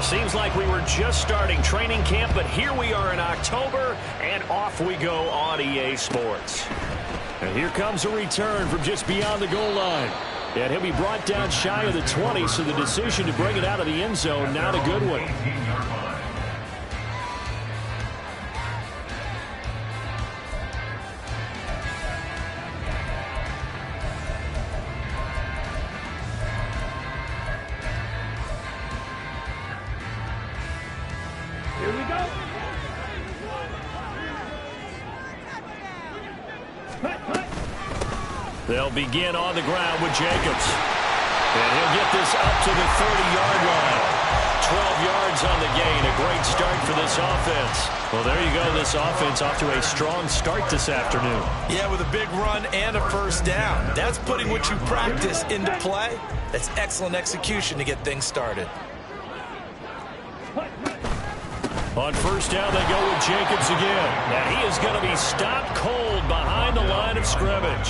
Seems like we were just starting training camp, but here we are in October, and off we go on EA Sports. And here comes a return from just beyond the goal line. And he'll be brought down shy of the 20, so the decision to bring it out of the end zone, not a good one. Here we go. They'll begin on the ground with Jacobs. And he'll get this up to the 30-yard line. 12 yards on the gain. A great start for this offense. Well, there you go. This offense off to a strong start this afternoon. Yeah, with a big run and a first down. That's putting what you practice into play. That's excellent execution to get things started. On first down, they go with Jacobs again. Now, he is going to be stopped cold behind the line of scrimmage.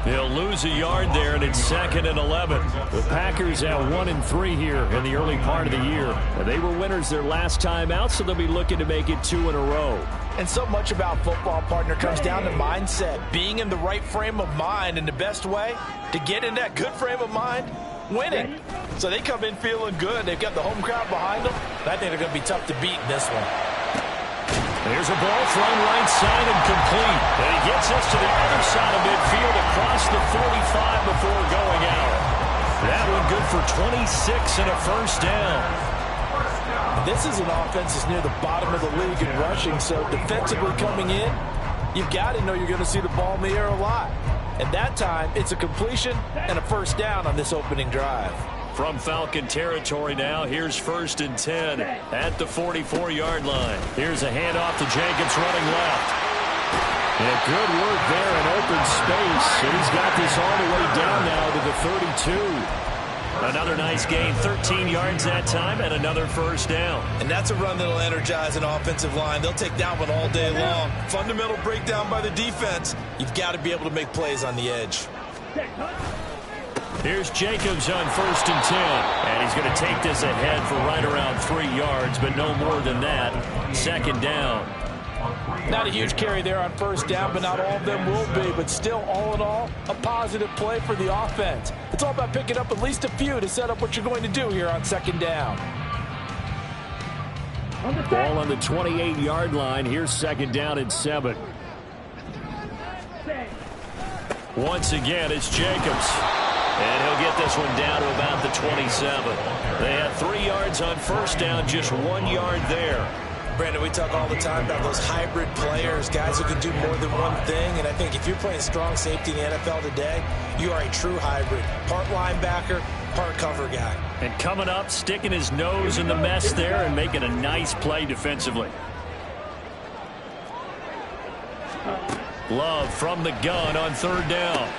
They'll lose a yard there, and it's 2nd and 11. The Packers at 1-3 here in the early part of the year. And they were winners their last time out, so they'll be looking to make it 2 in a row. And so much about football, partner, comes down to mindset. Being in the right frame of mind, and the best way to get in that good frame of mind, winning. So they come in feeling good. They've got the home crowd behind them. I think they're going to be tough to beat in this one. There's a ball thrown right side and complete. And he gets us to the other side of midfield across the 45 before going out. That one good for 26 and a first down. This is an offense that's near the bottom of the league in rushing, so defensively coming in, you've got to know you're going to see the ball in the air a lot. And that time, it's a completion and a first down on this opening drive. From Falcon territory now, here's 1st and 10 at the 44-yard line. Here's a handoff to Jacobs running left. And good work there in open space. And he's got this all the way down now to the 32. Another nice gain, 13 yards that time, and another first down. And that's a run that'll energize an offensive line. They'll take that one all day long. Fundamental breakdown by the defense. You've got to be able to make plays on the edge. Here's Jacobs on 1st and 10. And he's going to take this ahead for right around 3 yards, but no more than that. 2nd down. Not a huge carry there on first down, but not all of them will be. But still, all in all, a positive play for the offense. It's all about picking up at least a few to set up what you're going to do here on 2nd down. Ball on the 28-yard line. Here's 2nd down and 7. Once again, it's Jacobs. And he'll get this one down to about the 27. They had 3 yards on first down, just 1 yard there. Brandon, we talk all the time about those hybrid players, guys who can do more than one thing. And I think if you're playing strong safety in the NFL today, you are a true hybrid. Part linebacker, part cover guy. And coming up, sticking his nose in the mess there and making a nice play defensively. Love from the gun on 3rd down.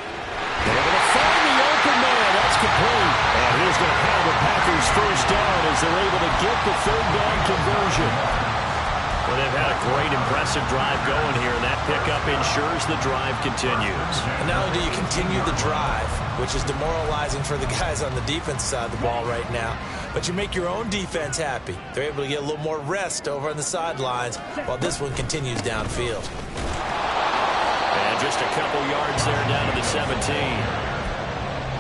They're going to find the open man. That's complete. And he's going to have the Packers first down as they're able to get the 3rd down conversion. Well, they've had a great, impressive drive going here, and that pickup ensures the drive continues. And not only do you continue the drive, which is demoralizing for the guys on the defense side of the ball right now, but you make your own defense happy. They're able to get a little more rest over on the sidelines while this one continues downfield. And just a couple yards there down to the 17.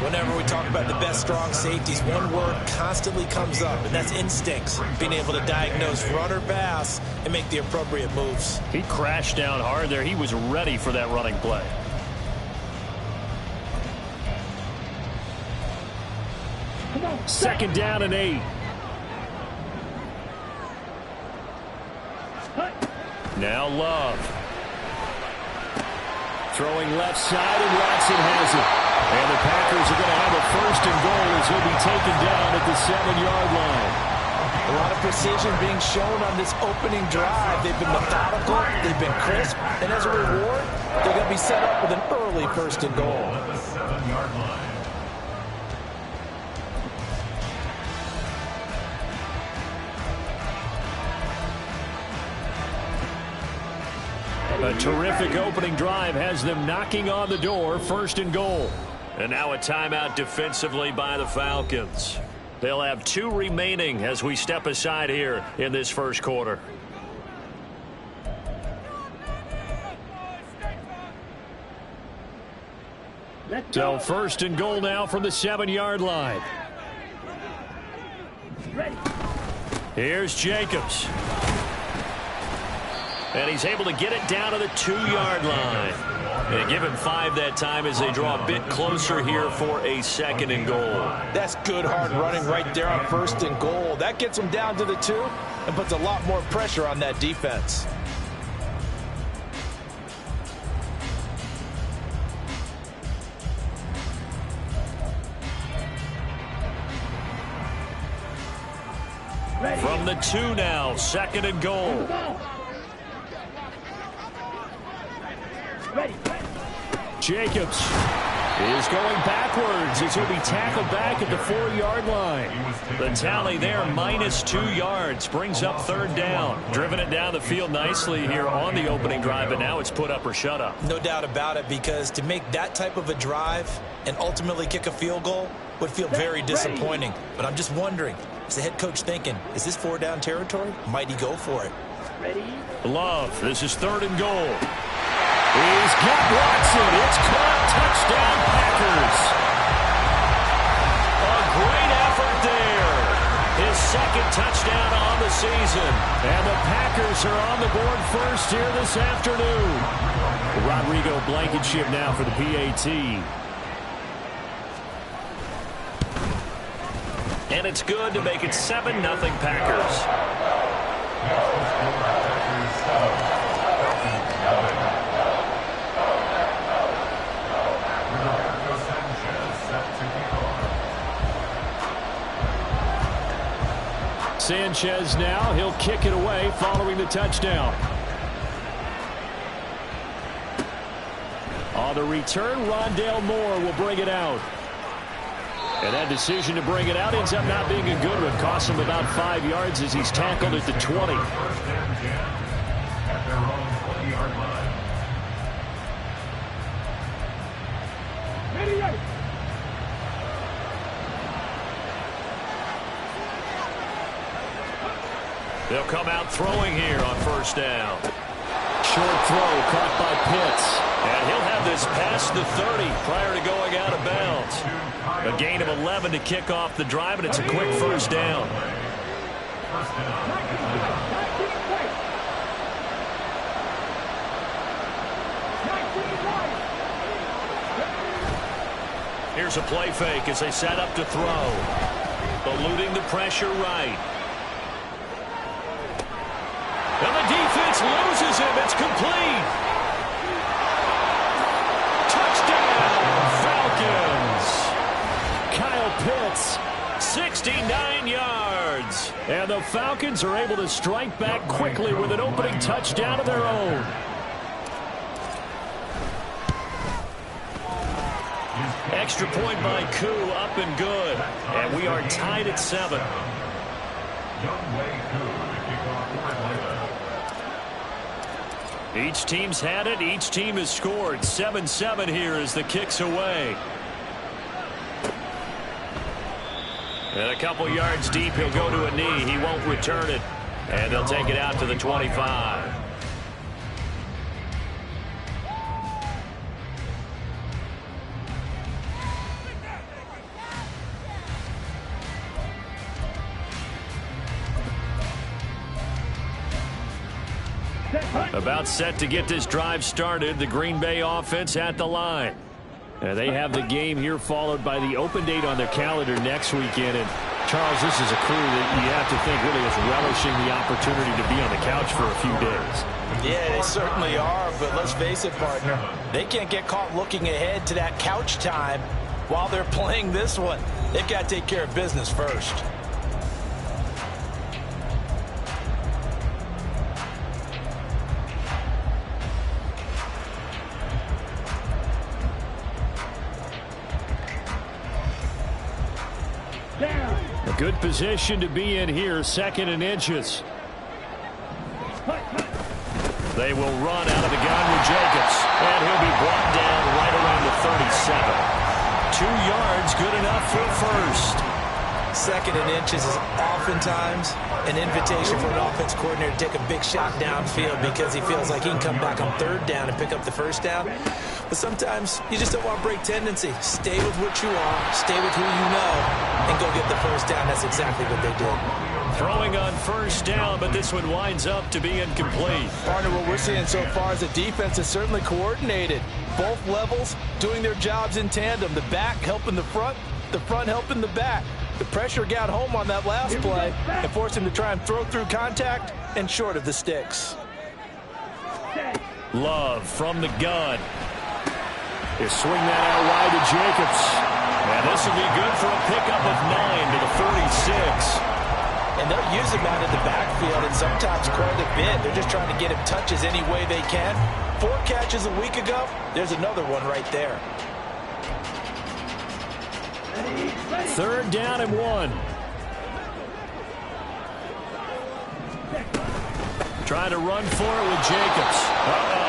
Whenever we talk about the best strong safeties, one word constantly comes up, and that's instincts. Being able to diagnose run or pass and make the appropriate moves. He crashed down hard there. He was ready for that running play. Second down and 8. Now Love. Throwing left side, and Watson has it. And the Packers are going to have a 1st and goal as he'll be taken down at the 7-yard line. A lot of precision being shown on this opening drive. They've been methodical, they've been crisp, and as a reward, they're going to be set up with an early 1st and goal. A terrific opening drive has them knocking on the door, 1st and goal. And now a timeout defensively by the Falcons. They'll have 2 remaining as we step aside here in this first quarter. So first and goal now from the 7-yard line. Here's Jacobs. And he's able to get it down to the 2-yard line. They give him 5 that time as they draw a bit closer here for a second and goal. That's good hard running right there on first and goal. That gets them down to the 2 and puts a lot more pressure on that defense. From the 2 now, second and goal. Jacobs is going backwards as he'll be tackled back at the 4-yard line. The tally there, -2 yards, brings up third down. Driven it down the field nicely here on the opening drive, but now it's put up or shut up. No doubt about it, because to make that type of a drive and ultimately kick a field goal would feel very disappointing. But I'm just wondering, is the head coach thinking, is this 4-down territory? Might he go for it? Love, this is third and goal. He's got Watson. It's caught. Touchdown, Packers. A great effort there. His second touchdown on the season. And the Packers are on the board first here this afternoon. Rodrigo Blankenship now for the PAT. And it's good to make it 7-0 Packers. Sanchez now, he'll kick it away following the touchdown. On the return, Rondale Moore will bring it out. And that decision to bring it out ends up not being a good one. Costs him about 5 yards as he's tackled at the 20. They'll come out throwing here on first down. Short throw caught by Pitts. And he'll have this past the 30 prior to going out of bounds. A gain of 11 to kick off the drive, and it's a quick first down. Here's a play fake as they set up to throw. Eluding the pressure right. And the defense loses him. It's complete. Touchdown, Falcons. Kyle Pitts, 69 yards. And the Falcons are able to strike back quickly with an opening touchdown of their own. Extra point by Koo, up and good. And we are tied at 7. Each team's had it. Each team has scored. 7-7 here as the kick's away. And a couple yards deep, he'll go to a knee. He won't return it. And they'll take it out to the 25. About set to get this drive started. The Green Bay offense at the line. They have the game here followed by the open date on their calendar next weekend. And Charles, this is a crew that you have to think really is relishing the opportunity to be on the couch for a few days. Yeah, they certainly are. But let's face it, partner, they can't get caught looking ahead to that couch time while they're playing this one. They've got to take care of business first. A good position to be in here, second and inches. They will run out of the gun with Jacobs, and he'll be brought down right around the 37. 2 yards, good enough for a first. Second and inches is oftentimes an invitation for an offense coordinator to take a big shot downfield because he feels like he can come back on third down and pick up the first down. But sometimes you just don't want to break tendency. Stay with what you are, stay with who you know, and go get the first down. That's exactly what they did. Throwing on first down, but this one winds up to be incomplete. Partner, what we're seeing so far is the defense is certainly coordinated. Both levels doing their jobs in tandem. The back helping the front helping the back. The pressure got home on that last play and forced him to try and throw through contact and short of the sticks. Love from the gun. They swing that out wide to Jacobs. And this will be good for a pickup of 9 to the 46. And they'll use him out in the backfield and sometimes quite a bit. They're just trying to get him touches any way they can. 4 catches a week ago. There's another one right there. Third down and 1. Trying to run for it with Jacobs.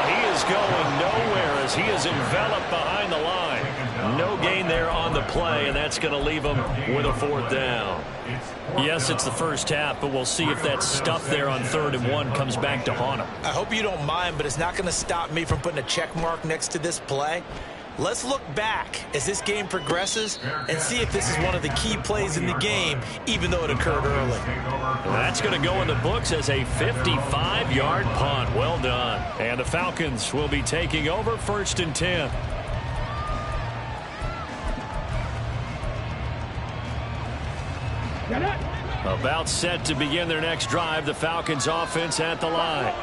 He is going nowhere as he is enveloped behind the line. No gain there on the play, and that's going to leave him with a 4th down. Yes, it's the first half, but we'll see if that stuff there on 3rd and 1 comes back to haunt him. I hope you don't mind, but it's not going to stop me from putting a check mark next to this play. Let's look back as this game progresses and see if this is one of the key plays in the game, even though it occurred early. That's going to go in the books as a 55-yard punt. Well done. And the Falcons will be taking over 1st and 10. About set to begin their next drive, the Falcons offense at the line.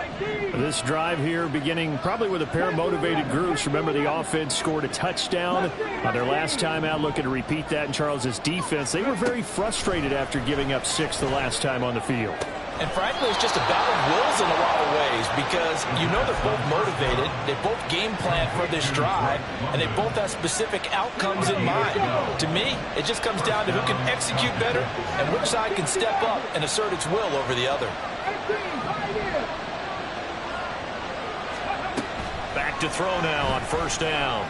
This drive here beginning probably with a pair of motivated groups. Remember, the offense scored a touchdown on their last time out. Looking to repeat that in Charles's defense. They were very frustrated after giving up 6 the last time on the field. And frankly, it's just a battle of wills in a lot of ways because you know they're both motivated, they both game plan for this drive, and they both have specific outcomes in mind. To me, it just comes down to who can execute better and which side can step up and assert its will over the other. Back to throw now on 1st down.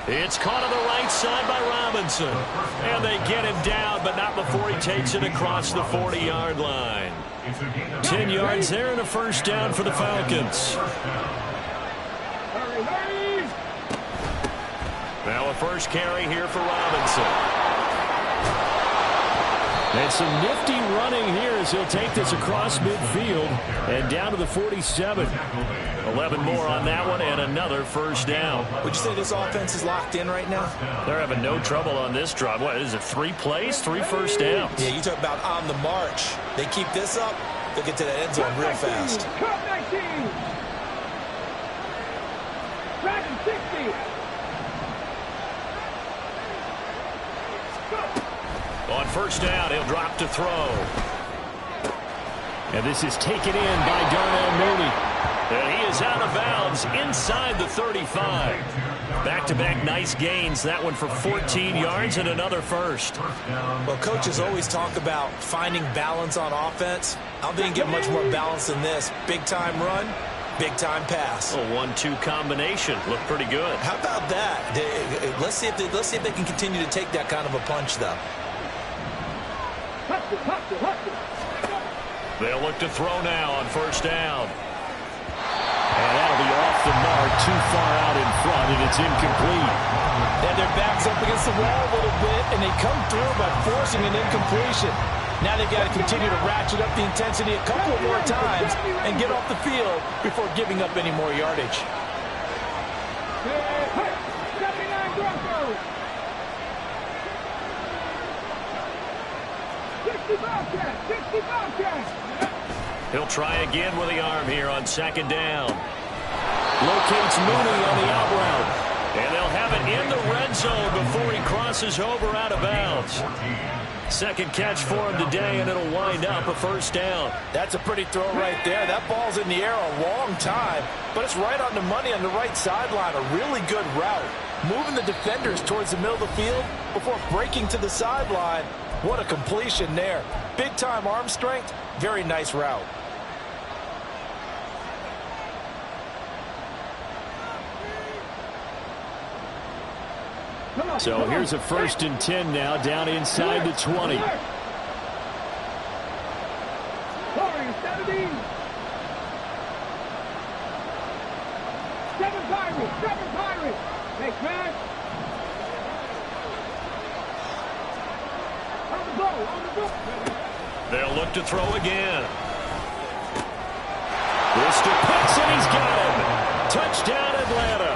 It's caught on the right side by Robinson. And they get him down, but not before he takes it across the 40-yard line. 10 yards there and a 1st down for the Falcons. Now a first carry here for Robinson. And some nifty running here as he'll take this across midfield and down to the 47. 11 more on that one and another 1st down. Would you say this offense is locked in right now? They're having no trouble on this drive. What is it, 3 plays, 3 first downs? Yeah, you talk about on the march. They keep this up, they'll get to the end zone real fast. Dragon 60. On 1st down, he'll drop to throw. And this is taken in by Darnell Mooney. And he is out of bounds inside the 35. Back-to-back nice gains. That one for 14 yards and another 1st. Well, coaches always talk about finding balance on offense. I don't think you get much more balance than this. Big-time run, big-time pass. A 1-2 combination. Looked pretty good. How about that? Let's see if they can continue to take that kind of a punch, though. They'll look to throw now on 1st down. And that'll be off the mark, too far out in front, and it's incomplete. And their backs up against the wall a little bit, and they come through by forcing an incompletion. Now they've got to continue to ratchet up the intensity a couple of more times and get off the field before giving up any more yardage. 79 Broncos. 65 catch. He'll try again with the arm here on 2nd down. Locates Mooney on the out route. And they'll have it in the red zone before he crosses over out of bounds. 2nd catch for him today, and it'll wind up a 1st down. That's a pretty throw right there. That ball's in the air a long time, but it's right on the money on the right sideline. A really good route. Moving the defenders towards the middle of the field before breaking to the sideline. What a completion there. Big-time arm strength. Very nice route. So here's a 1st and 10 now, down inside the 20. 17. 7 Pirates. Next man. On the go. They'll look to throw again. This to Pitts, and he's got him. Touchdown, Atlanta.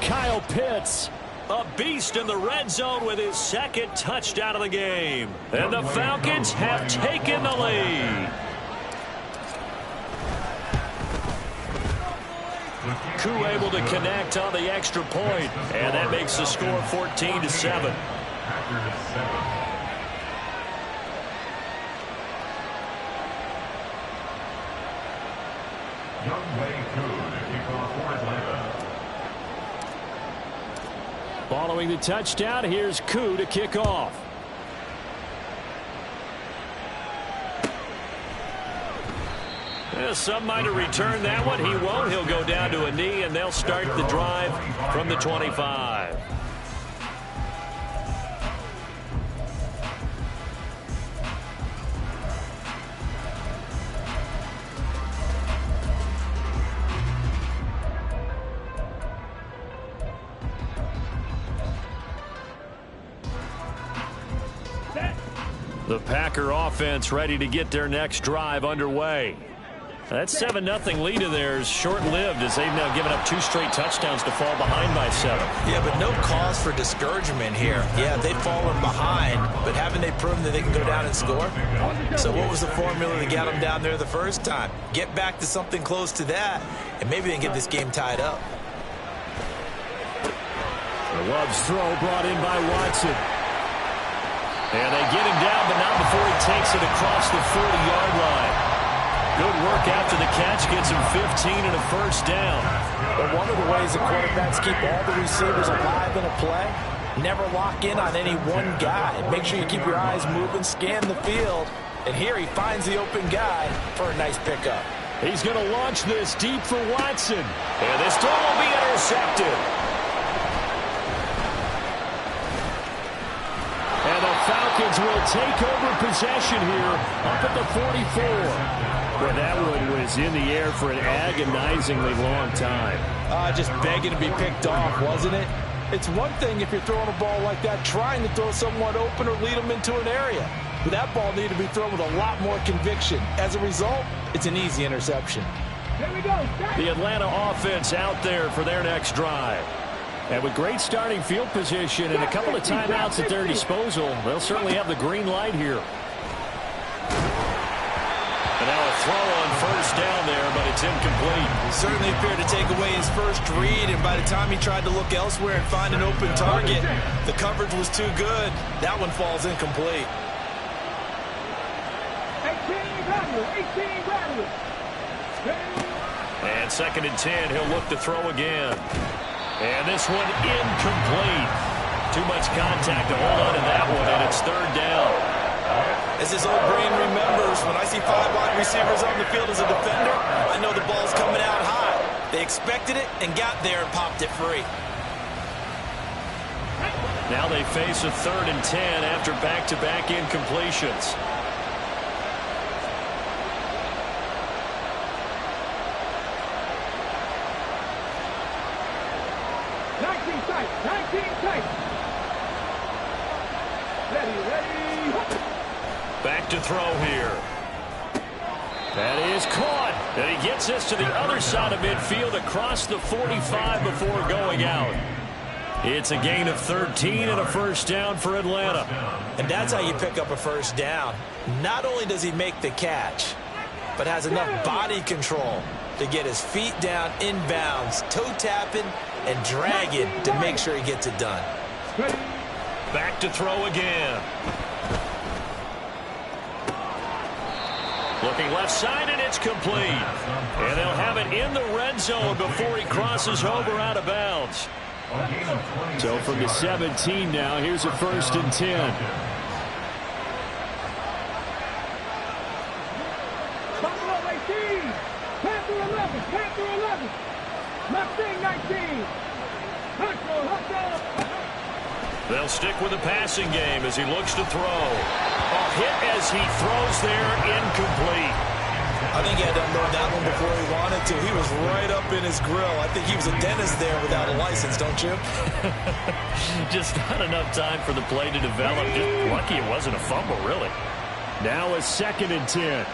Kyle Pitts, a beast in the red zone with his 2nd touchdown of the game. And the Falcons have taken the lead. Koo able to connect on the extra point, and that makes the score 14-7. Following the touchdown, here's Koo to kick off. Some might have returned that one. He won't. He'll go down to a knee, and they'll start the drive from the 25. The Packer offense ready to get their next drive underway. That 7-0 lead of theirs short-lived as they've now given up 2 straight touchdowns to fall behind by 7. Yeah, but no cause for discouragement here. Yeah, they've fallen behind, but haven't they proven that they can go down and score? So what was the formula that got them down there the first time? Get back to something close to that, and maybe they can get this game tied up. The Love's throw brought in by Watson. And they get him down, but not before he takes it across the 40-yard line. Good work after the catch, gets him 15 and a 1st down. But one of the ways that quarterbacks keep all the receivers alive in a play, never lock in on any one guy. Make sure you keep your eyes moving, scan the field. And here he finds the open guy for a nice pickup. He's going to launch this deep for Watson. And this throw will be intercepted. And the Falcons will take over possession here up at the 44. Well, that one was in the air for an agonizingly long time. Just begging to be picked off, wasn't it? It's one thing if you're throwing a ball like that, trying to throw someone open or lead them into an area. But that ball needed to be thrown with a lot more conviction. As a result, it's an easy interception. Here we go. The Atlanta offense out there for their next drive. And with great starting field position and a couple of timeouts at their disposal, they'll certainly have the green light here. And now a throw on 1st down there, but it's incomplete. Certainly appeared to take away his first read, and by the time he tried to look elsewhere and find an open target, the coverage was too good. That one falls incomplete. 18 And 2nd and 10, he'll look to throw again. And this one incomplete. Too much contact to hold on to that one, and it's 3rd down. As his old brain remembers, when I see 5 wide receivers on the field as a defender, I know the ball's coming out high. They expected it and got there and popped it free. Now they face a 3rd and 10 after back-to-back incompletions. Back to throw here. That is caught. And he gets this to the other side of midfield across the 45 before going out. It's a gain of 13 and a 1st down for Atlanta. And that's how you pick up a 1st down. Not only does he make the catch, but has enough body control to get his feet down inbounds, toe tapping and dragging to make sure he gets it done. Back to throw again. Looking left side, and it's complete. And they'll have it in the red zone before he crosses over out of bounds. So from the 17 now, here's a 1st and 10. Buffalo 18. Panther 11. Mustang 19. Hustle. They'll stick with the passing game as he looks to throw. A hit as he throws there, incomplete. I think he had to unload that one before he wanted to. He was right up in his grill. I think he was a dentist there without a license, don't you? Just not enough time for the play to develop. Just lucky it wasn't a fumble, really. Now a 2nd and 10.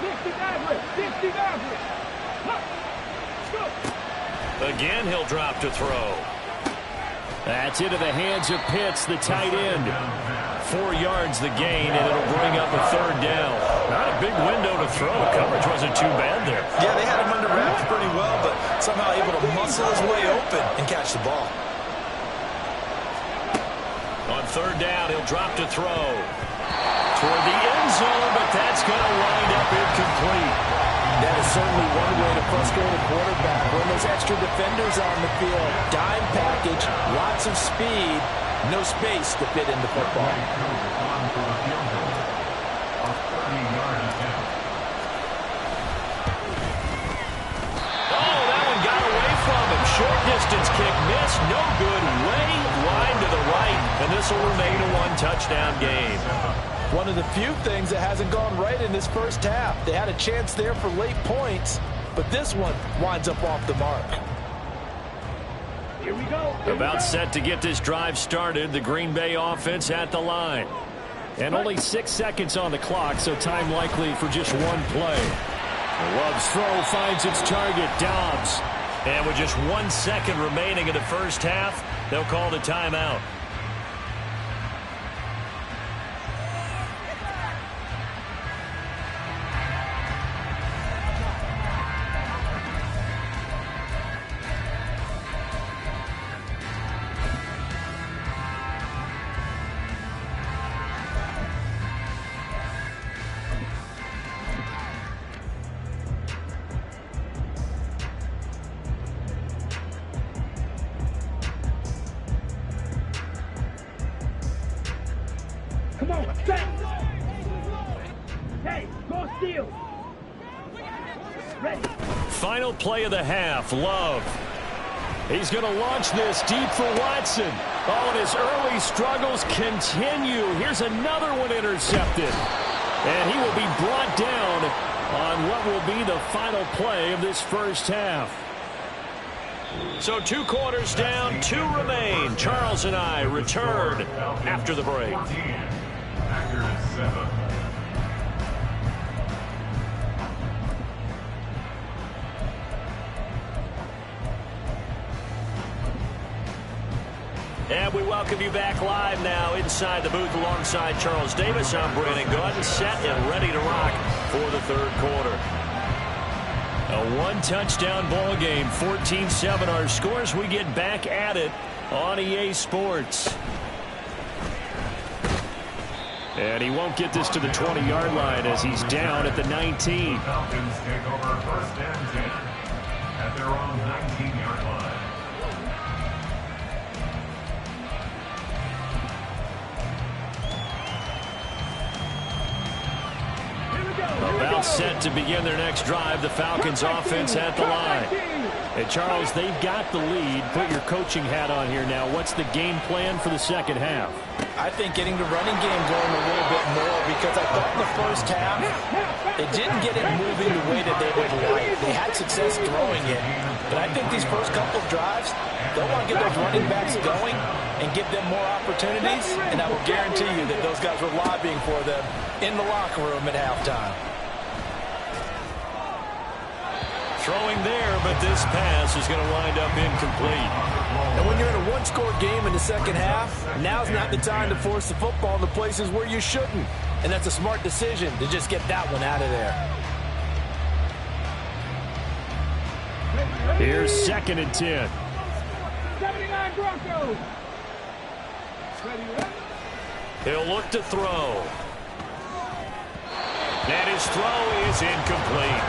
60 average. Again, he'll drop to throw. That's into the hands of Pitts, the tight end. 4 yards the gain, and it'll bring up a 3rd down. Not a big window to throw. Coverage wasn't too bad there. Yeah, they had him under wraps pretty well, but somehow able to muscle his way open and catch the ball. On 3rd down, he'll drop to throw. Toward the end zone, but that's going to wind up incomplete. That is certainly one way to frustrate a quarterback. When there's extra defenders on the field, dime package, lots of speed, no space to fit in the football. Oh, that one got away from him. Short distance kick missed. No good. Way wide to the right. And this will remain a 1-touchdown game. One of the few things that hasn't gone right in this first half. They had a chance there for late points, but this one winds up off the mark. Here we go. About set to get this drive started. The Green Bay offense at the line. And only 6 seconds on the clock, so time likely for just one play. Love's throw finds its target, Dobbs. And with just 1 second remaining in the first half, they'll call the timeout. Come on, set. Hey, go steal. Ready. Final play of the half, Love. He's going to launch this deep for Watson. Oh, and his early struggles continue. Here's another one intercepted. And he will be brought down on what will be the final play of this first half. So 2 quarters down, 2 remain. Charles and I return after the break. And we welcome you back live now inside the booth alongside Charles Davis. I'm Brandon Gaudin, set and ready to rock for the 3rd quarter. A 1-touchdown ball game, 14-7 our scores. We get back at it on EA Sports. And he won't get this to the 20-yard line as he's down at the 19. Falcons take over 1st and 10 at their own 19-yard line. About set to begin their next drive. The Falcons offense at the line. Hey, Charles, they've got the lead. Put your coaching hat on here now. What's the game plan for the second half? I think getting the running game going a little bit more, because I thought in the first half they didn't get it moving the way that they would like. They had success throwing it, but I think these first couple of drives, they'll want to get those running backs going and give them more opportunities, and I will guarantee you that those guys were lobbying for them in the locker room at halftime. Throwing there, but this pass is going to wind up incomplete. And when you're in a 1-score game in the second half, now's not the time to force the football in the places where you shouldn't. And that's a smart decision to just get that one out of there. Here's 2nd and 10. 79 Broncos. He'll look to throw. And his throw is incomplete.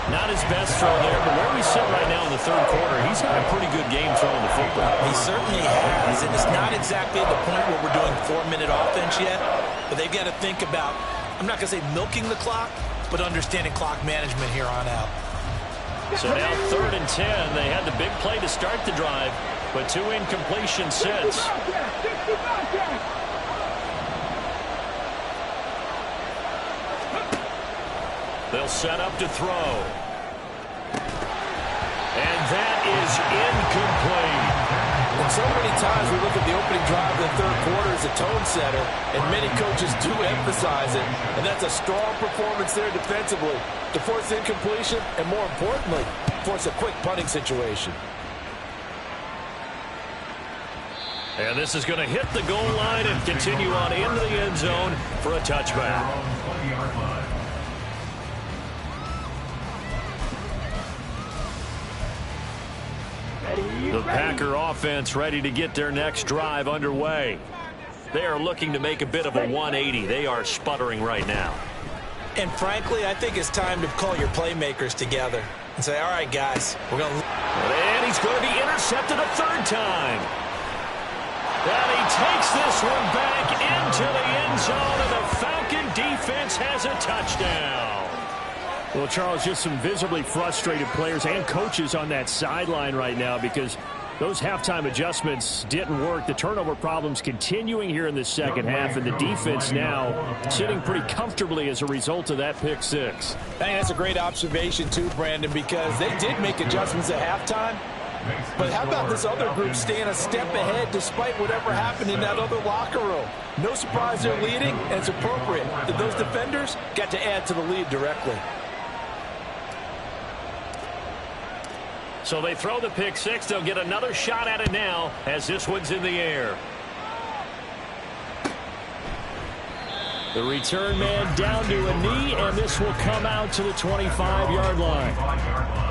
Not his best throw there, but where we sit right now in the 3rd quarter, he's had a pretty good game throwing the football. He certainly has, and it's not exactly at the point where we're doing 4-minute offense yet, but they've got to think about, I'm not going to say milking the clock, but understanding clock management here on out. So now 3rd and 10. They had the big play to start the drive, but 2 incompletions since. They'll set up to throw. And that is incomplete. And so many times we look at the opening drive of the 3rd quarter as a tone setter, and many coaches do emphasize it. And that's a strong performance there defensively to force incompletion and, more importantly, force a quick punting situation. And this is going to hit the goal line and continue on into the end zone for a touchback. The Packer offense ready to get their next drive underway. They are looking to make a bit of a 180. They are sputtering right now. And frankly, I think it's time to call your playmakers together and say, all right, guys, we're going to... And he's going to be intercepted a 3rd time. And he takes this one back into the end zone, and the Falcon defense has a touchdown. Well, Charles, just some visibly frustrated players and coaches on that sideline right now because those halftime adjustments didn't work. The turnover problems continuing here in the second half, and the defense now sitting pretty comfortably as a result of that pick 6. I think that's a great observation too, Brandon, because they did make adjustments at halftime. But how about this other group staying a step ahead despite whatever happened in that other locker room? No surprise they're leading, and it's appropriate that those defenders got to add to the lead directly. So they throw the pick 6. They'll get another shot at it now as this one's in the air. The return man down to a knee, and this will come out to the 25-yard line.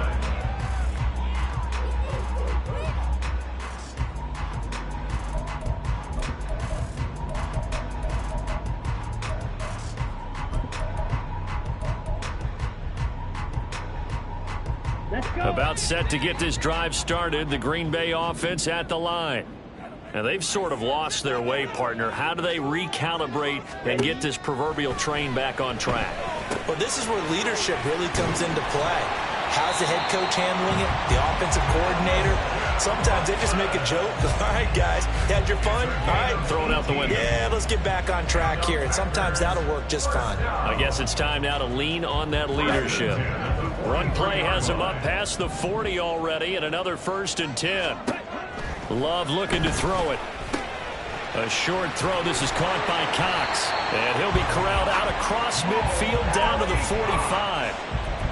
About set to get this drive started, the Green Bay offense at the line. Now, they've sort of lost their way, partner. How do they recalibrate and get this proverbial train back on track? Well, this is where leadership really comes into play. How's the head coach handling it? The offensive coordinator? Sometimes they just make a joke. All right, guys, had your fun? All right. Throw it out the window. Yeah, let's get back on track here. And sometimes that'll work just fine. I guess it's time now to lean on that leadership. Run play has him up past the 40 already, and another 1st and 10. Love looking to throw it. A short throw. This is caught by Cox. And he'll be corralled out across midfield down to the 45.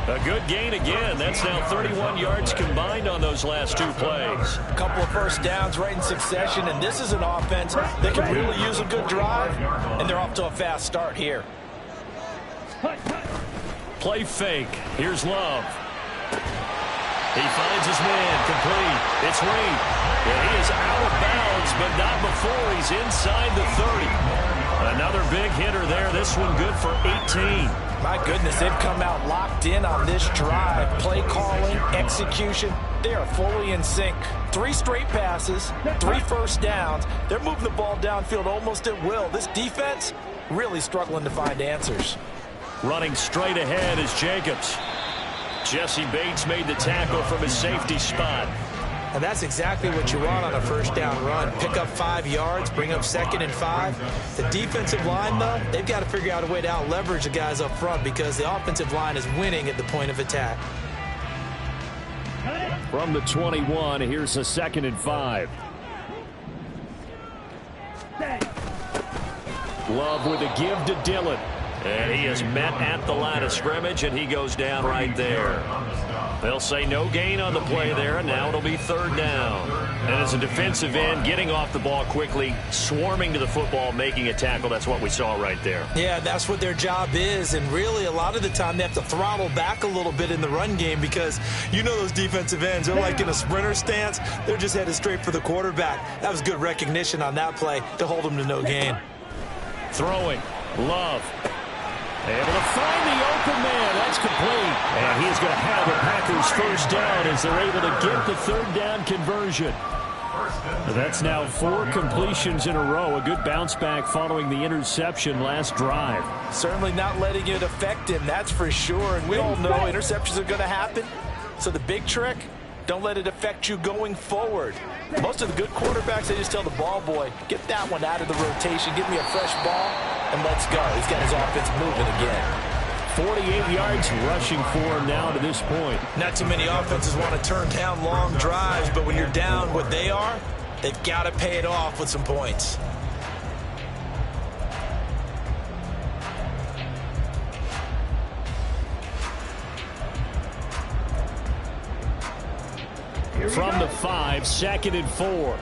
A good gain again. That's now 31 yards combined on those last 2 plays. A couple of first downs right in succession, and this is an offense that can really use a good drive, and they're off to a fast start here. Play fake. Here's Love. He finds his man. Complete. It's Reed. And he is out of bounds, but not before he's inside the 30. Another big hitter there. This one good for 18. My goodness, they've come out locked in on this drive. Play calling, execution, they are fully in sync. 3 straight passes, 3 first downs. They're moving the ball downfield almost at will. This defense really struggling to find answers. Running straight ahead is Jacobs. Jesse Bates made the tackle from his safety spot. And that's exactly what you want on a first down run. Pick up 5 yards, bring up 2nd and 5. The defensive line, though, they've got to figure out a way to out-leverage the guys up front because the offensive line is winning at the point of attack. From the 21, here's a 2nd and 5. Love with a give to Dillon. And he is met at the line of scrimmage, and he goes down right there. They'll say no gain on the play there, and now it'll be 3rd down. And as a defensive end, getting off the ball quickly, swarming to the football, making a tackle, that's what we saw right there. Yeah, that's what their job is, and really a lot of the time they have to throttle back a little bit in the run game because you know those defensive ends, they're like in a sprinter stance. They're just headed straight for the quarterback. That was good recognition on that play to hold them to no gain. Throwing. Love. Able to find the open man. That's complete. And he's going to have the Packers first down as they're able to get the 3rd down conversion. That's now 4 completions in a row. A good bounce back following the interception last drive. Certainly not letting it affect him, that's for sure. And we all know interceptions are going to happen. So the big trick, don't let it affect you going forward. Most of the good quarterbacks, they just tell the ball boy, get that one out of the rotation, give me a fresh ball, and let's go. He's got his offense moving again. 48 yards rushing for him now to this point. Not too many offenses want to turn down long drives, but when you're down what they are, they've got to pay it off with some points. From the 5, 2nd and 4.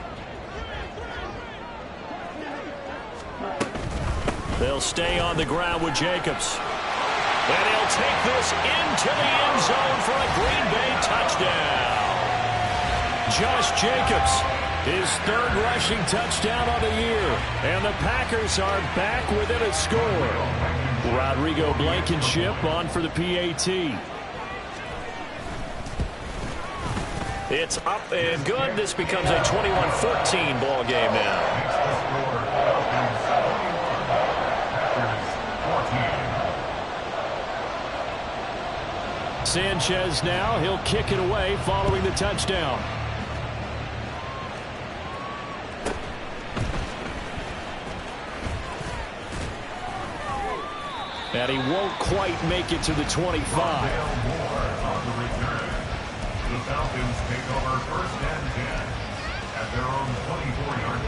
They'll stay on the ground with Jacobs. And he'll take this into the end zone for a Green Bay touchdown. Josh Jacobs, his 3rd rushing touchdown on the year. And the Packers are back within a score. Rodrigo Blankenship on for the PAT. It's up and good. This becomes a 21-14 ball game now. Sanchez now, he'll kick it away following the touchdown. And he won't quite make it to the 25. The Falcons take over 1st and 10 at their own 24-yard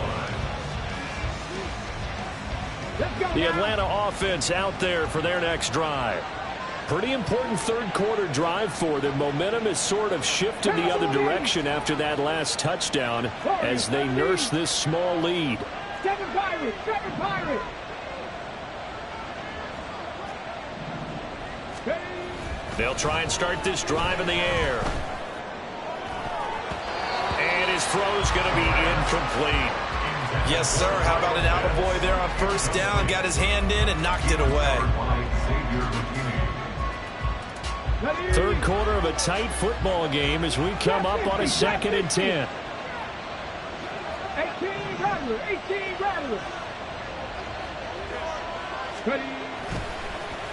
line. The Atlanta offense out there for their next drive. Pretty important 3rd quarter drive for them. Momentum has sort of shifted the other direction after that last touchdown as they nurse this small lead. 7 Pirates! 7 Pirates! They'll try and start this drive in the air. And his throw's going to be incomplete. Yes, sir. How about an attaboy there on 1st down? Got his hand in and knocked it away. 3rd quarter of a tight football game as we come up on a 2nd and 10. 18 Rattler! 18 Rattler!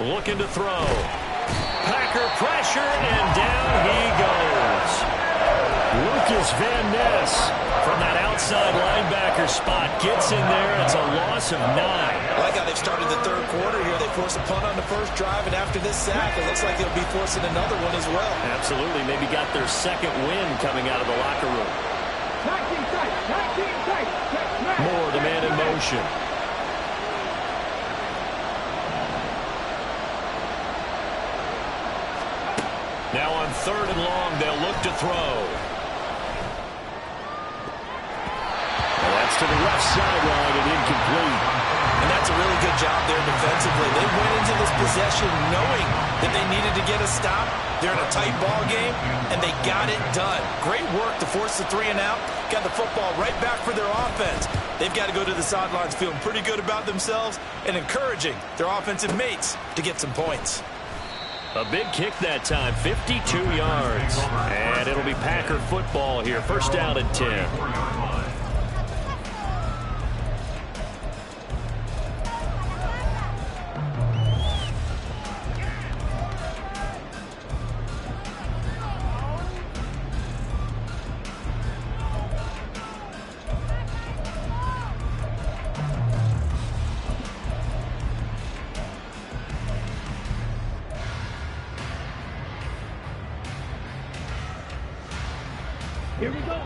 Looking to throw. Packer pressure, and down he goes. Lucas Van Ness from that outside linebacker spot gets in there. It's a loss of 9. I like how they've started the 3rd quarter here. They force a punt on the 1st drive, and after this sack, it looks like they'll be forcing another one as well. Absolutely. Maybe got their 2nd win coming out of the locker room. 19 tight! 19 tight! Moore, the man in motion. Now on 3rd and long, they'll look to throw. And that's to the left sideline and incomplete. And that's a really good job there defensively. They went into this possession knowing that they needed to get a stop. They're in a tight ball game, and they got it done. Great work to force the 3 and out. Got the football right back for their offense. They've got to go to the sidelines feeling pretty good about themselves and encouraging their offensive mates to get some points. A big kick that time, 52 yards. And it'll be Packer football here. 1st down and 10.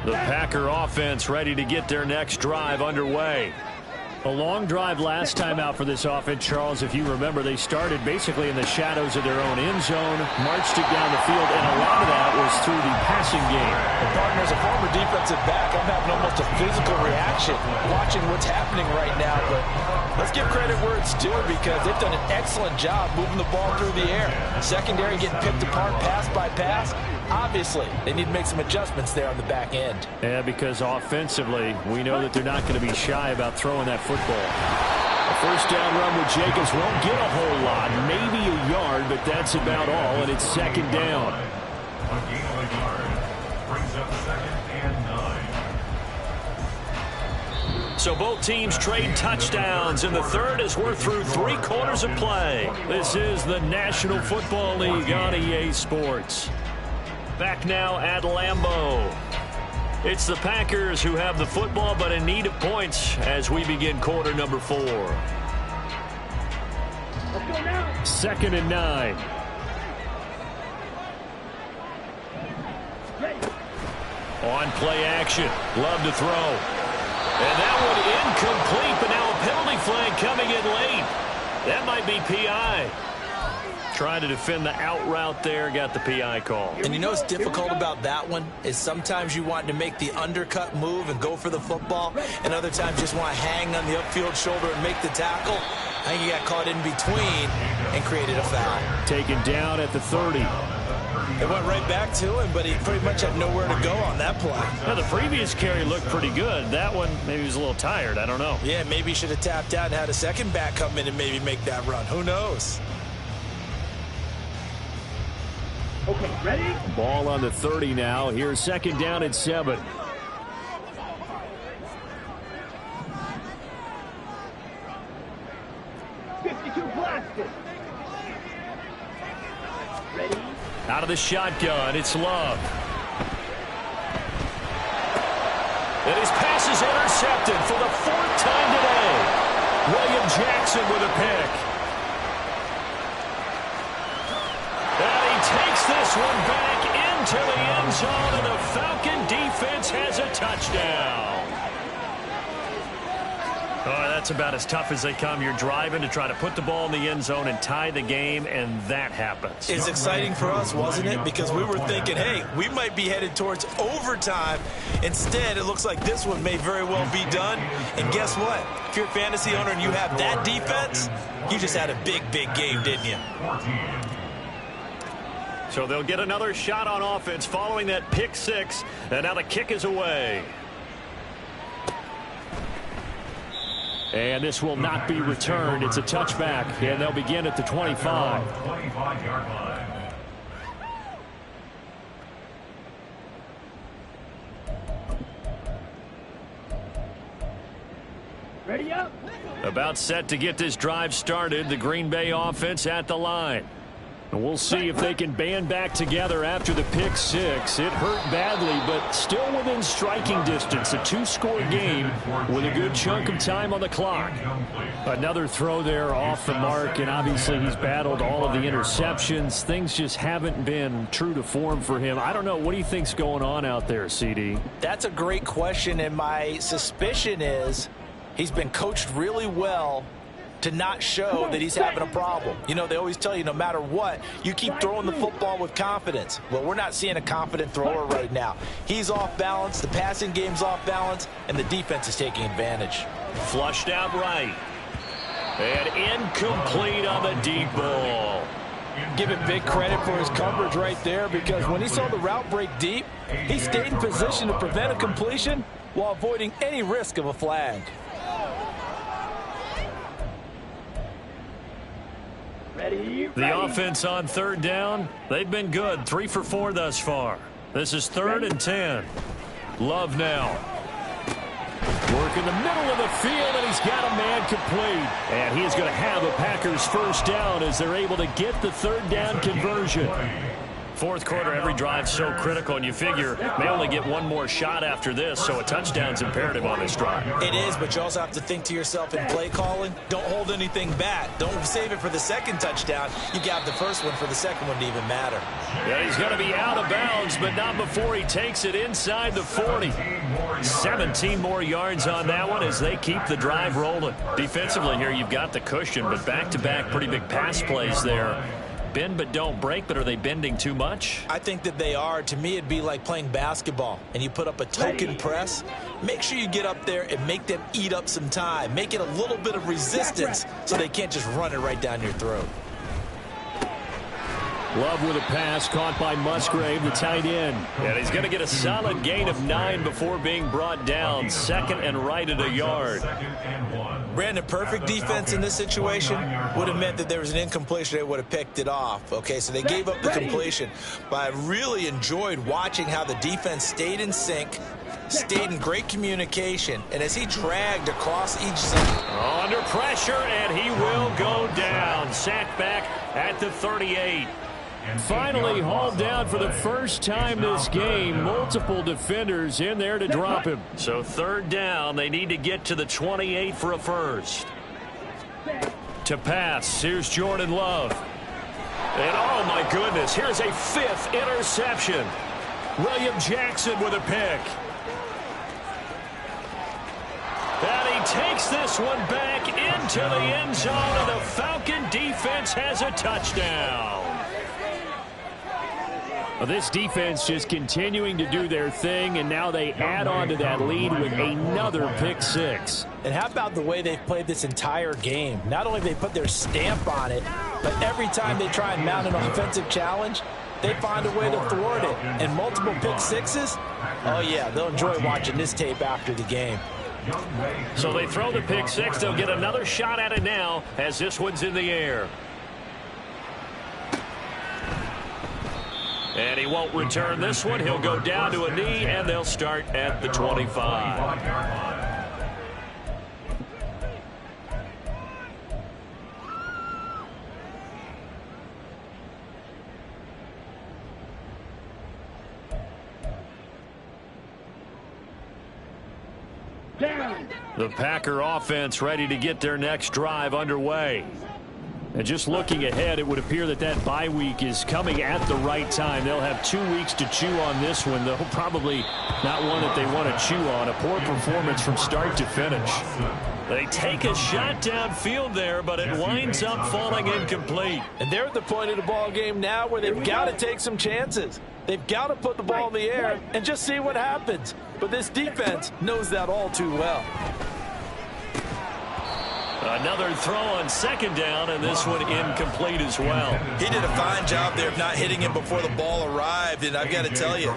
The Packer offense ready to get their next drive underway. A long drive last time out for this offense, Charles. If you remember, they started basically in the shadows of their own end zone, marched it down the field, and a lot of that was through the passing game. Well, partner, as a former defensive back, I'm having almost a physical reaction watching what's happening right now. But let's give credit where it's due because they've done an excellent job moving the ball through the air. Secondary getting picked apart pass by pass. Obviously, they need to make some adjustments there on the back end. Yeah, because offensively, we know that they're not going to be shy about throwing that football. A 1st down run with Jacobs won't get a whole lot, maybe a yard, but that's about all, and it's 2nd down. A gain of a yard brings up 2nd and 9. So both teams trade touchdowns in the 3rd as we're through 3 quarters of play. This is the National Football League on EA Sports. Back now at Lambeau. It's the Packers who have the football, but in need of points as we begin quarter number 4. Let's go now. 2nd and 9. On play action. Love to throw. And that one incomplete, but now a penalty flag coming in late. That might be PI. Trying to defend the out route there, got the PI call. And you know what's difficult about that one is sometimes you want to make the undercut move and go for the football, and other times just want to hang on the upfield shoulder and make the tackle. I think he got caught in between and created a foul. Taken down at the 30. It went right back to him, but he pretty much had nowhere to go on that play. Now, the previous carry looked pretty good. That one, maybe he was a little tired. I don't know. Yeah, maybe he should have tapped out and had a second back come in and maybe make that run. Who knows? Okay, ready? Ball on the 30 now. Here's 2nd down and 7. Ready? Out of the shotgun, it's Love. And his pass is intercepted for the 4th time today. William Jackson with a pick. And he takes this one back into the end zone, and the Falcon defense has a touchdown. Oh, that's about as tough as they come. You're driving to try to put the ball in the end zone and tie the game, and that happens. It's exciting for us, wasn't it? Because we were thinking, hey, we might be headed towards overtime. Instead, it looks like this one may very well be done. And guess what? If you're a fantasy owner and you have that defense, you just had a big, big game, didn't you? So they'll get another shot on offense following that pick 6, and now the kick is away. And this will not be returned. It's a touchback, and they'll begin at the 25. 25-yard line. Ready up? About set to get this drive started. The Green Bay offense at the line. And we'll see if they can band back together after the pick 6. It hurt badly, but still within striking distance. A 2-score game with a good chunk of time on the clock. Another throw there off the mark, and obviously he's battled all of the interceptions. Things just haven't been true to form for him. I don't know. What do you think's going on out there, CD? That's a great question, and my suspicion is he's been coached really well to not show that he's having a problem. You know, they always tell you no matter what, you keep throwing the football with confidence. Well, we're not seeing a confident thrower right now. He's off balance, the passing game's off balance, and the defense is taking advantage. Flushed out right. And incomplete on the deep ball. Give it big credit for his coverage right there, because when he saw the route break deep, he stayed in position to prevent a completion while avoiding any risk of a flag. Ready? The offense on 3rd down, they've been good. 3 for 4 thus far. This is 3rd and 10. Love now. Work in the middle of the field, and he's got a man complete. And he is going to have a Packers 1st down as they're able to get the 3rd down conversion. 4th quarter, every drive so critical, and you figure they only get one more shot after this, so a touchdown's imperative on this drive. It is, but you also have to think to yourself in play calling, don't hold anything back. Don't save it for the 2nd touchdown. You got the 1st one for the 2nd one to even matter. Yeah, he's going to be out of bounds, but not before he takes it inside the 40. 17 more yards on that one as they keep the drive rolling. Defensively here, you've got the cushion, but back-to-back pretty big pass plays there. Bend but don't break, but are they bending too much? I think that they are. To me, it'd be like playing basketball, and you put up a token press. Make sure you get up there and make them eat up some time. Make it a little bit of resistance so they can't just run it right down your throat. Love with a pass caught by Musgrave, the tight end. And he's going to get a solid gain of 9 before being brought down. 2nd and right at a yard. Brandon, perfect defense in this situation would have meant that there was an incompletion. They would have picked it off. Okay, so they gave up the completion. But I really enjoyed watching how the defense stayed in sync, stayed in great communication, and as he dragged across each zone. Under pressure, and he will go down. Sacked back at the 38. Finally hauled down for the first time this game. Multiple defenders in there to drop him. So third down, they need to get to the 28 for a first. To pass, here's Jordan Love. And oh my goodness, here's a fifth interception. William Jackson with a pick. And he takes this one back into the end zone, and the Falcon defense has a touchdown. Well, this defense just continuing to do their thing, and now they add on to that lead with another pick six. And how about the way they've played this entire game? Not only have they put their stamp on it, but every time they try and mount an offensive challenge, they find a way to thwart it. And multiple pick sixes, oh yeah, they'll enjoy watching this tape after the game. So they throw the pick six. They'll get another shot at it now as this one's in the air. And he won't return this one. He'll go down to a knee, and they'll start at the 25. The Packer offense ready to get their next drive underway. And just looking ahead, it would appear that that bye week is coming at the right time. They'll have 2 weeks to chew on this one, though probably not one that they want to chew on. A poor performance from start to finish. They take a shot downfield there, but it winds up falling incomplete. And they're at the point of the ball game now where they've got to take some chances. They've got to put the ball in the air and just see what happens. But this defense knows that all too well. Another throw on second down, and this one incomplete as well. He did a fine job there of not hitting him before the ball arrived, and I've got to tell you,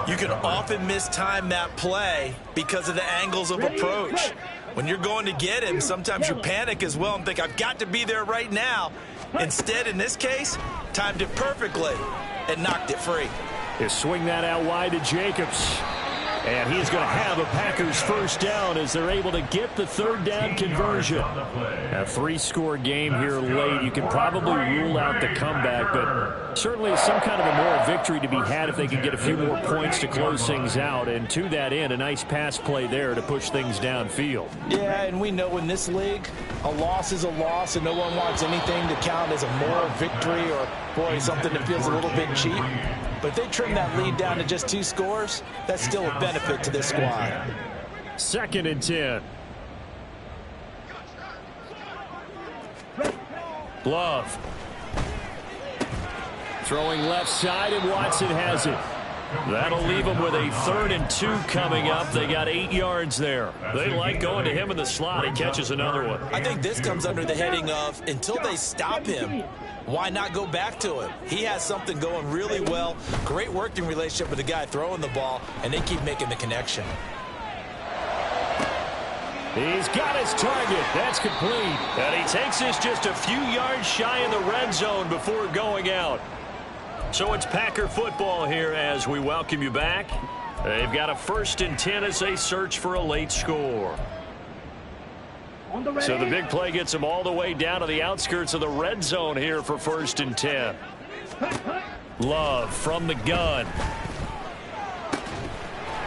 you can often mistime that play because of the angles of approach. When you're going to get him, sometimes you panic as well and think, I've got to be there right now. Instead, in this case, timed it perfectly and knocked it free. They swing that out wide to Jacobs. And he's going to have a Packers first down as they're able to get the third down conversion. A 3-score game here late. You can probably rule out the comeback, but certainly some kind of a moral victory to be had if they can get a few more points to close things out. And to that end, a nice pass play there to push things downfield. Yeah, and we know in this league, a loss is a loss, and no one wants anything to count as a moral victory or, boy, something that feels a little bit cheap. But if they trim that lead down to just 2 scores, that's still a benefit to this squad. 2nd and 10. Love. Throwing left side, and Watson has it. That'll leave them with a 3rd and 2 coming up. They got 8 yards there. They like going to him in the slot. He catches another one. I think this comes under the heading of, until they stop him, why not go back to him? He has something going really well. Great working relationship with the guy throwing the ball, and they keep making the connection. He's got his target. That's complete. And he takes this just a few yards shy in the red zone before going out. So it's Packer football here as we welcome you back. They've got a 1st and 10 as they search for a late score. So the big play gets them all the way down to the outskirts of the red zone here for 1st and 10. Love from the gun.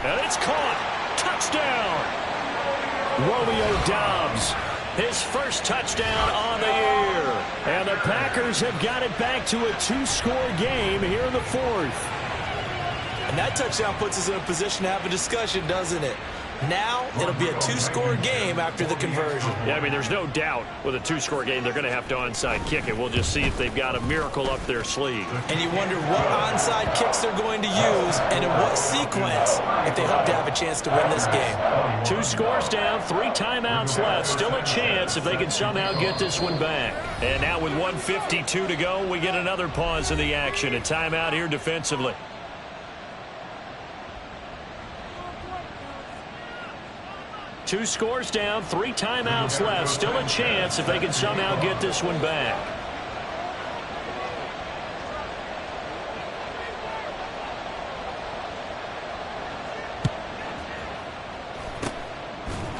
And it's caught. Touchdown. Romeo Doubs, his first touchdown on the year. And the Packers have got it back to a 2-score game here in the 4th. And that touchdown puts us in a position to have a discussion, doesn't it? Now it'll be a 2-score game after the conversion. Yeah, I mean, there's no doubt with a 2-score game they're going to have to onside kick it. We'll just see if they've got a miracle up their sleeve. And you wonder what onside kicks they're going to use and in what sequence if they hope to have a chance to win this game. 2 scores down, 3 timeouts left. Still a chance if they can somehow get this one back. And now with 1:52 to go, we get another pause in the action. A timeout here defensively. 2 scores down, 3 timeouts left. Still a chance if they can somehow get this one back.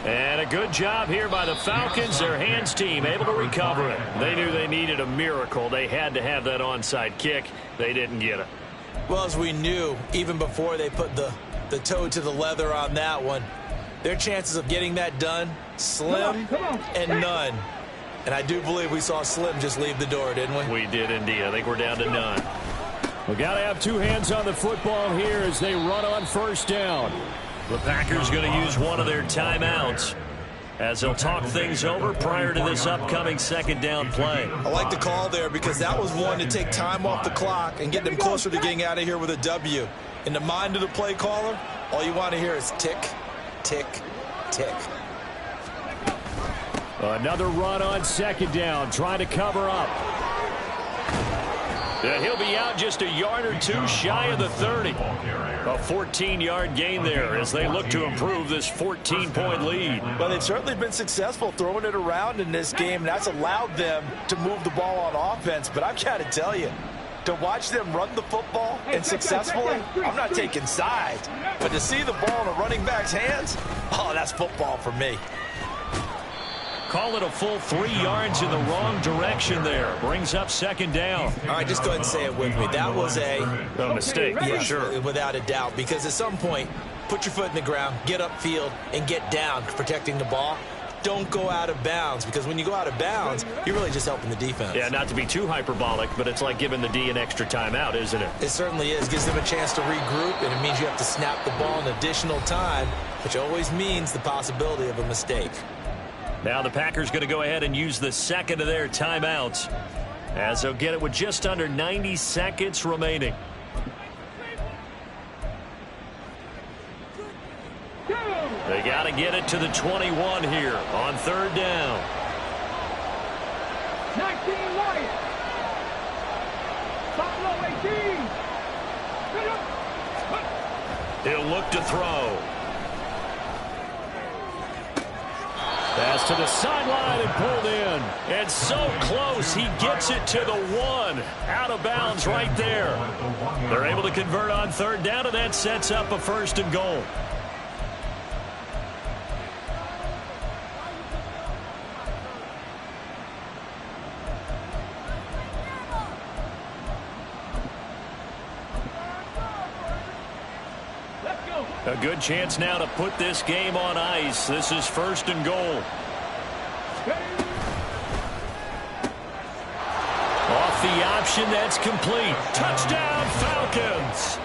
And a good job here by the Falcons. Their hands team able to recover it. They knew they needed a miracle. They had to have that onside kick. They didn't get it. Well, as we knew, even before they put the toe to the leather on that one, their chances of getting that done, slim and none. And I do believe we saw Slim just leave the door, didn't we? We did indeed. I think we're down to none. We got to have two hands on the football here as they run on first down. The Packers going to use one of their timeouts as they'll talk things over prior to this upcoming second down play. I like the call there because that was one to take time off the clock and get them closer to getting out of here with a W. In the mind of the play caller, all you want to hear is tick, tick, tick. Another run on second down, trying to cover up. He'll be out just a yard or two shy of the 30. A 14-yard gain there as they look to improve this 14-point lead. Well, they've certainly been successful throwing it around in this game, and that's allowed them to move the ball on offense. But I've got to tell you, to watch them run the football and successfully, I'm not taking sides. But to see the ball in a running back's hands, oh, that's football for me. Call it a full 3 yards in the wrong direction there. Brings up second down. All right, just go ahead and say it with me. That was a mistake, for sure. Without a doubt, because at some point, put your foot in the ground, get upfield, and get down protecting the ball. Don't go out of bounds, because when you go out of bounds, you're really just helping the defense. Yeah, not to be too hyperbolic, but it's like giving the D an extra timeout, isn't it? It certainly is. Gives them a chance to regroup, and it means you have to snap the ball in additional time, which always means the possibility of a mistake. Now the Packers going to go ahead and use the second of their timeouts as they'll get it with just under 90 seconds remaining. They got to get it to the 21 here on third down. 19 right. Buffalo 18. He'll look to throw. Pass to the sideline and pulled in. And so close, he gets it to the 1. Out of bounds right there. They're able to convert on third down, and that sets up a first and goal. A good chance now to put this game on ice. This is first and goal. Off the option, that's complete. Touchdown, Falcons.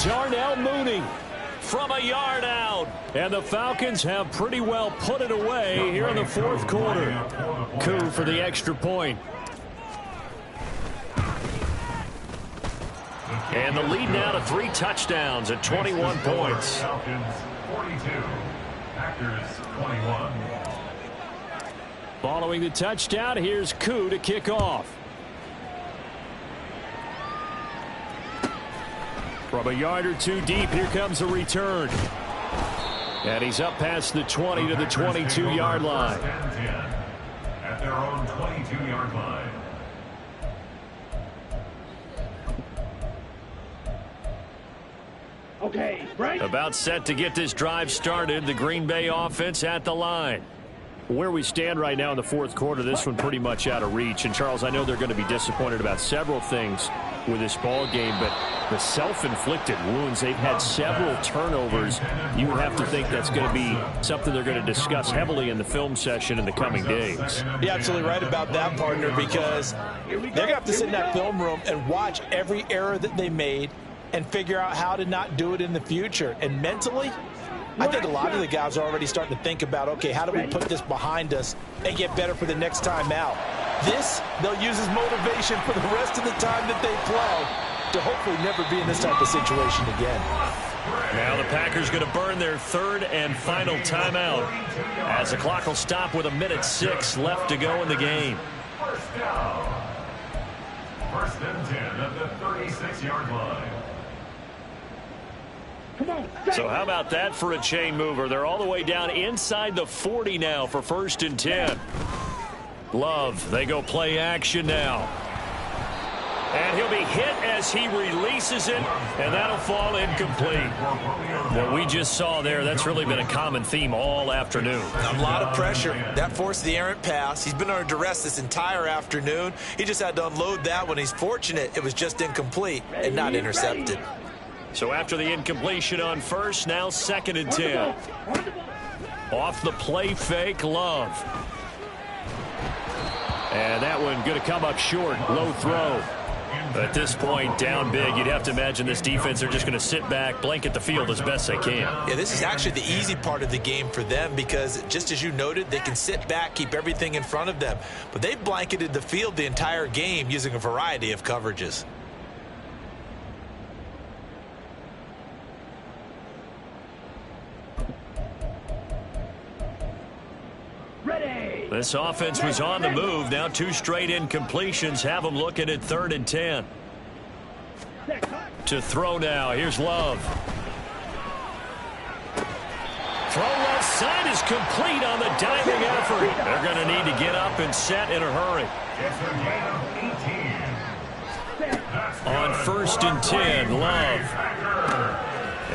Darnell Mooney from a yard out. And the Falcons have pretty well put it away here in the fourth quarter. Coup for the extra point. And the lead now to 3 touchdowns at 21 points. Falcons 42, Packers 21. Following the touchdown, here's Coup to kick off. From a yard or two deep, here comes a return. And he's up past the 20 to the 22-yard line. At their own 22-yard line. Okay, right. About set to get this drive started. The Green Bay offense at the line. Where we stand right now in the fourth quarter, this one pretty much out of reach. And, Charles, I know they're going to be disappointed about several things with this ball game, but the self-inflicted wounds, they've had several turnovers. You have to think that's going to be something they're going to discuss heavily in the film session in the coming days. You're absolutely right about that, partner, because they're going to have to sit in that film room and watch every error that they made and figure out how to not do it in the future. And mentally, I think a lot of the guys are already starting to think about, okay, how do we put this behind us and get better for the next time out? This, they'll use as motivation for the rest of the time that they play to hopefully never be in this type of situation again. Now the Packers going to burn their third and final timeout as the clock will stop with 1:06 left to go in the game. First down. First and 10 at the 36-yard line. So how about that for a chain mover? They're all the way down inside the 40 now for first and 10. Love, they go play action now. And he'll be hit as he releases it, and that'll fall incomplete. What we just saw there, that's really been a common theme all afternoon. A lot of pressure. That forced the errant pass. He's been under duress this entire afternoon. He just had to unload that one. He's fortunate it was just incomplete and not intercepted. So after the incompletion on first, now 2nd and 10. Off the play fake, Love. And that one going to come up short. Low throw. At this point, down big, you'd have to imagine this defense, they're just going to sit back, blanket the field as best they can. Yeah, this is actually the easy part of the game for them because, just as you noted, they can sit back, keep everything in front of them. But they've blanketed the field the entire game using a variety of coverages. This offense was on the move. Now 2 straight incompletions have them looking at 3rd and 10. To throw now. Here's Love. Throw left side is complete on the diving effort. They're going to need to get up and set in a hurry. On 1st and 10, Love.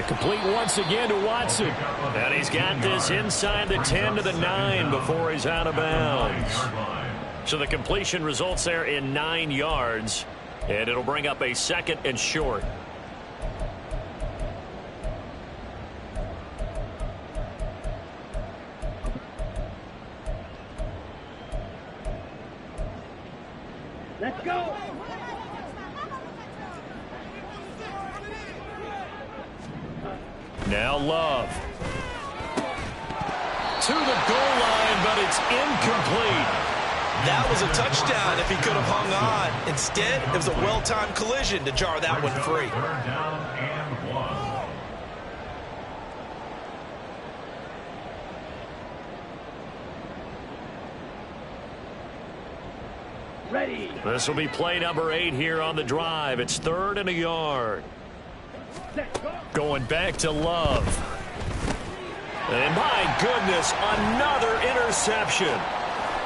Complete once again to Watson. And he's got this inside the 10 to the 9 before he's out of bounds. So the completion results there in 9 yards. And it'll bring up a 2nd and short. Let's go. Now Love. To the goal line, but it's incomplete. That was a touchdown if he could have hung on. Instead, it was a well-timed collision to jar that one free. 3rd down and 1. Ready. This will be play number 8 here on the drive. It's 3rd and a yard. Going back to Love. And my goodness, another interception.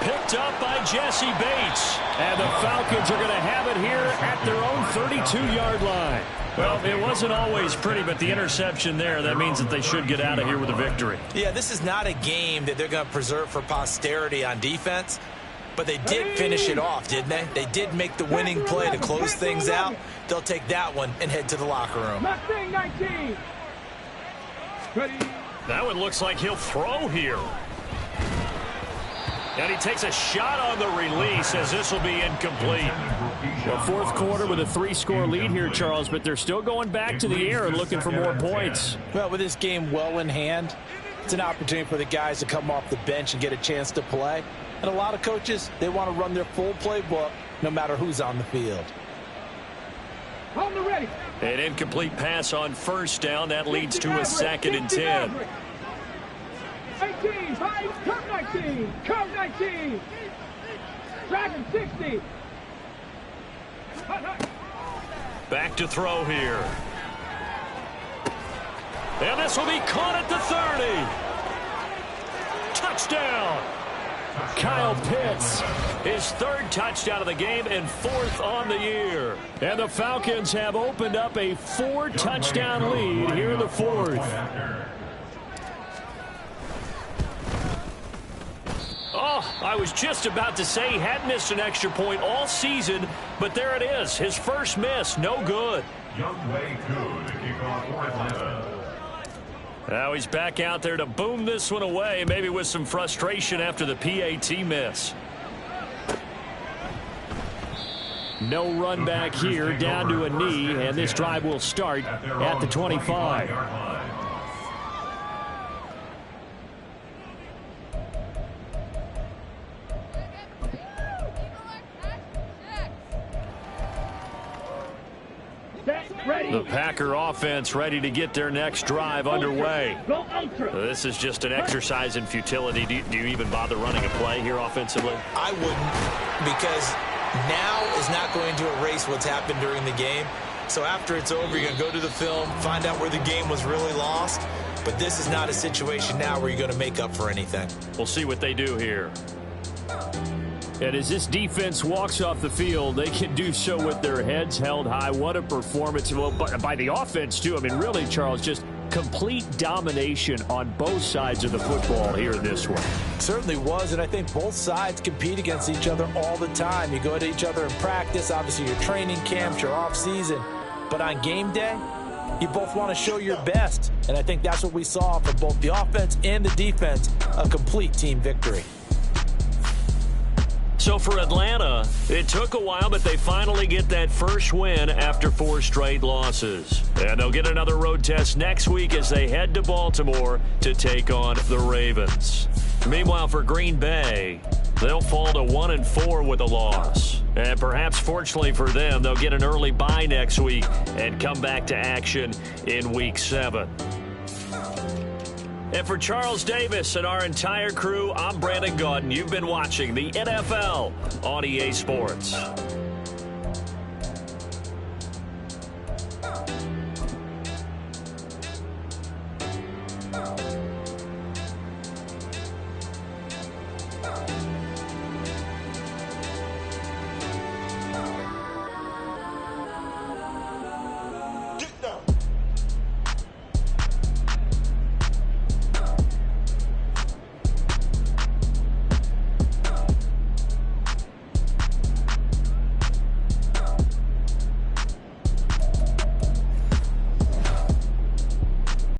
Picked up by Jesse Bates. And the Falcons are going to have it here at their own 32-yard line. Well, it wasn't always pretty, but the interception there, that means that they should get out of here with a victory. Yeah, this is not a game that they're going to preserve for posterity on defense. But they did finish it off, didn't they? They did make the winning play to close things out. They'll take that one and head to the locker room. 19. Ready. That one looks like he'll throw here. And he takes a shot on the release as this will be incomplete. Well, 4th quarter with a 3-score lead here, Charles, but they're still going back to the air and looking for more points. Well, with this game well in hand, it's an opportunity for the guys to come off the bench and get a chance to play. And a lot of coaches, they want to run their full playbook no matter who's on the field. On the ready. An incomplete pass on 1st down. That leads to a 2nd and 10. 18, curve 19, curve 19. Dragon 60. Back to throw here. And this will be caught at the 30. Touchdown. Kyle Pitts, his 3rd touchdown of the game and 4th on the year. And the Falcons have opened up a 4-touchdown lead here in the 4th. Oh, I was just about to say he hadn't missed an extra point all season, but there it is. His first miss, no good. Youngway Koo to kick off for Atlanta. Now he's back out there to boom this one away, maybe with some frustration after the PAT miss. No run back here, down to a knee, and this drive will start at the 25. The Packer offense ready to get their next drive underway. This is just an exercise in futility. Do you even bother running a play here offensively? I wouldn't, because now is not going to erase what's happened during the game. So after it's over, you're going to go to the film, find out where the game was really lost. But this is not a situation now where you're going to make up for anything. We'll see what they do here. And as this defense walks off the field, they can do so with their heads held high. What a performance. Well, by the offense, too. I mean, really, Charles, just complete domination on both sides of the football here in this one. Certainly was, and I think both sides compete against each other all the time. You go at each other in practice, obviously your training camps, your off-season. But on game day, you both want to show your best. And I think that's what we saw from both the offense and the defense, a complete team victory. So for Atlanta, it took a while, but they finally get that first win after 4 straight losses. And they'll get another road test next week as they head to Baltimore to take on the Ravens. Meanwhile, for Green Bay, they'll fall to 1-4 with a loss. And perhaps fortunately for them, they'll get an early bye next week and come back to action in Week 7. And for Charles Davis and our entire crew, I'm Brandon Gaudin. You've been watching the NFL on EA Sports.